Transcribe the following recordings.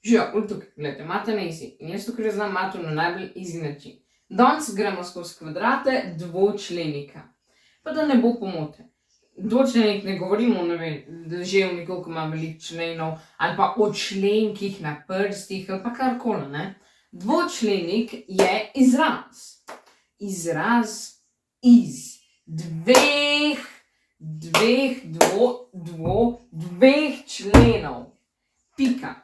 Živijo, tukaj, gledajte, mata na easy. In jaz tukaj znam mato na najbolj easy način. Danes gremo skozi kvadrate dvočlenika. Pa da ne bo pomote. Dvočlenik ne govorimo, ne vem, da živim koliko ima veliko členov, ali pa o členkih na prstih, ali pa karkoli, ne. Dvočlenik je izraz. Izraz iz dveh členov. Pika,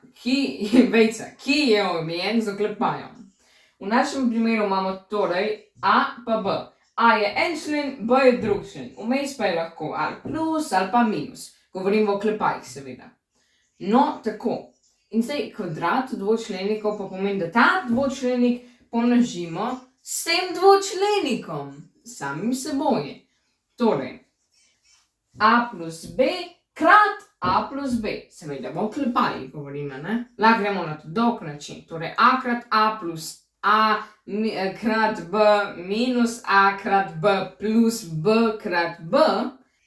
vejca, ki je omejen z oklepajem. V našem primeru imamo torej A pa B. A je en člen, B je drug člen. Vmes pa je lahko ali plus ali pa minus. Govorim v oklepajih seveda. No, tako. In zdaj kvadrat dvočlenikov pa pomeni, da ta dvočlenik pomnožimo s tem dvočlenikom. Samim seboj. Torej, A plus B krat A plus B. Seveda v oklepajih govorimo, ne? Lahko gremo na to dolg način. Torej, A krat A plus A krat B minus A krat B plus B krat B.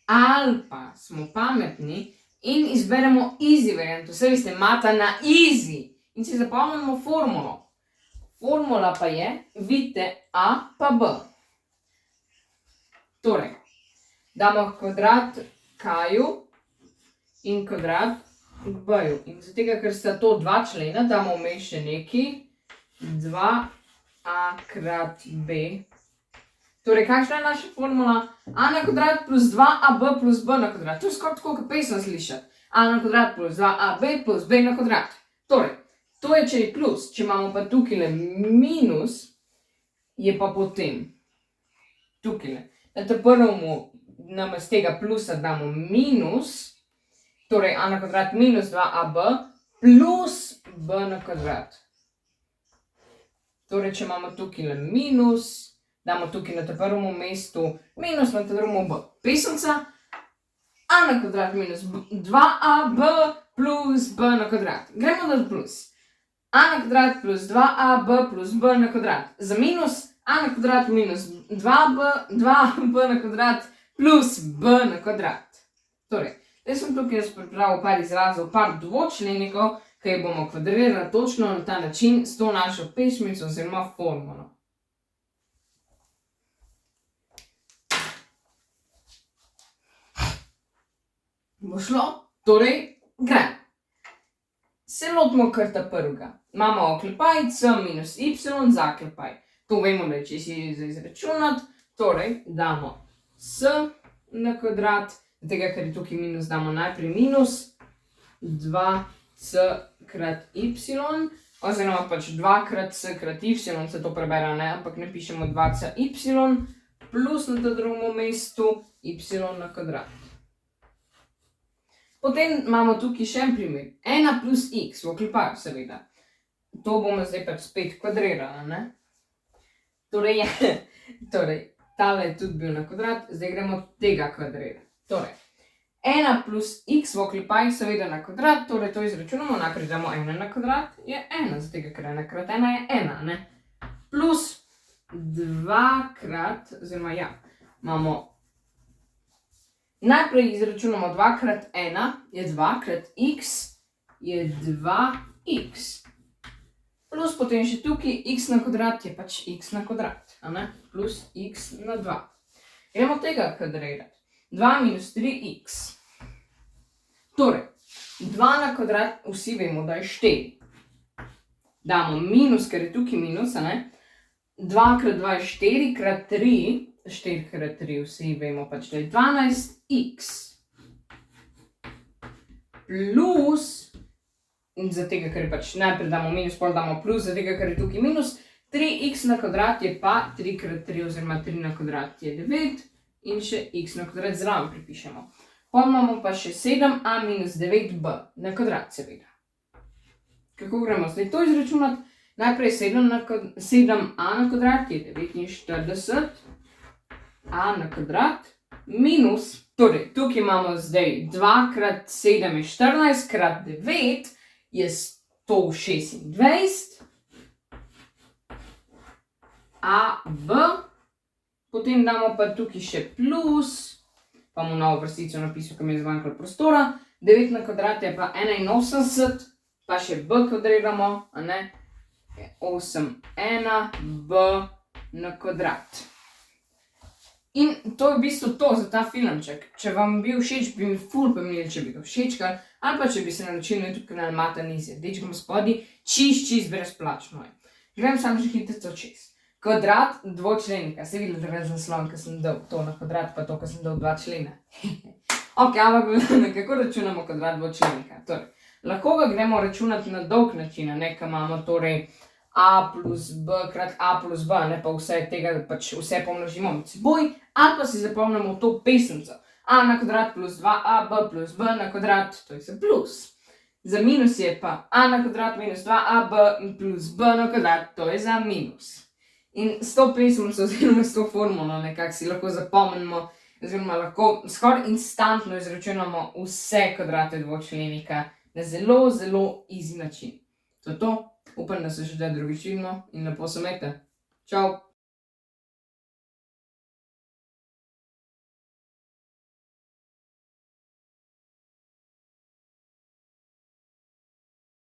Ali pa smo pametni in izberemo easy varianto. Vse veste, mata na easy. In si zapomnimo formulo. Formula pa je, vidite, A pa B. Torej, damo kvadrat K-ju in kvadrat B-ju. In zato, ker sta to dva člena, damo vmes še nekaj 2A krat B. Torej, kakšna je naša formula? A na kvadrat plus 2AB plus B na kvadrat. To je skoraj tako, kot pesem slišati. A na kvadrat plus 2AB plus B na kvadrat. Torej, to je, če je plus. Če imamo pa tukaj minus, je pa potem tukaj. Na to prvemu namest tega plusa damo minus, torej A na kvadrat minus 2AB plus B na kvadrat. Torej, če imamo tukaj minus, damo tukaj na to prvemu mestu minus, na to drugemu B. Pesemca A na kvadrat minus 2AB plus B na kvadrat. Gremo na plus. A na kvadrat plus 2AB plus B na kvadrat. Za minus A na kvadrat minus 2B na kvadrat plus B na kvadrat. Torej, zdaj sem tukaj pripravil par izrazov, par dvočlenikov, ki jih bomo kvadrirali točno na ta način s to našo pesmico oziroma formulo. Bo šlo? Torej, gremo. Se lotimo kar ta prvega. Imamo oklepaj c minus y za oklepaj. To vemo, da je čisto za izračunati. Torej, damo s na kvadrat, tega, ker je tukaj minus, damo najprej minus 2c krat y, oziroma pač 2 krat c krat y, se to prebere, ne, ampak ne pišemo 2cy, plus na to drugemu mestu y na kvadrat. Potem imamo tukaj še en primer. 1 plus x v oklepaju, seveda. To bomo zdaj pač spet kvadrirali, ne? Torej, tale je tudi bil na kvadrat, zdaj gremo tega kvadrirati. Torej, 1 plus x v oklepaju, seveda na kvadrat, torej to izračunamo, najprej damo 1 na kvadrat, je 1, zato ker 1 krat 1 je 1, ne? Plus 2 krat, oziroma ja, imamo, najprej izračunamo 2 krat 1 je 2 krat x je 2x. Plus potem še tukaj x na kvadrat je pač x na kvadrat, a ne? Plus x na 2. Gremo tega kvadrirati. 2 minus 3x. Torej, 2 na kvadrat, vsi vemo, da je 4. Damo minus, ker je tukaj minus, a ne? 2 krat 2 je 4, krat 3, 4 krat 3, vsi vemo pač, da je 12x. Plus, zato, ker je pač najprej damo minus, pol damo plus, zato, ker je tukaj minus, 3x na kvadrat je pa 3 krat 3, oziroma 3 na kvadrat je 9 in še x na kvadrat zraven pripišemo. Pa imamo pa še 7a minus 9b na kvadrat, seveda. Kako gremo zdaj to izračunati? Najprej 7a na kvadrat je 49, a na kvadrat minus, torej tukaj imamo zdaj 2 krat 7 je 14, krat 9 je 126, a b, potem damo pa tukaj še plus, pa bomo novo vrstico napisal, ker mi je zmanjkalo prostora, 9 na kvadrat je pa 81, pa še b kvadriramo, a ne, 8,1 b na kvadrat. In to je v bistvu to za ta filmček. Če vam bi všeč, bi mi ful pomenili, če bi ga všečkali, ali pa če bi se naročili na YouTube kanal Mata Nizija. Dečkam spodaj, čist brezplačno je. Grem samo že hitro čez. Kvadrat dvočlenika. Se videli, da je zaslon, ko sem dal to na kvadrat, pa to, ko sem dal 2 člena. Ok, ampak nekako računamo kvadrat dvočlenika. Torej, lahko ga gremo računati na dolg način, ne, ko imamo torej a plus b krat a plus b, ne pa vse tega, pač vse pomnožimo med seboj, ali pa si zapomnimo to pesemco. A na kvadrat plus 2ab plus b na kvadrat, to je za plus. Za minus je pa a na kvadrat minus 2ab plus b na kvadrat, to je za minus. In s to pesemco oziroma s to formulo nekako si lahko zapomnimo, oziroma lahko skoraj instantno izračunamo vse kvadrate dvočlenika na zelo easy način. To je to. Upam, da se še drugič vidimo in lepo se imejte. Čau!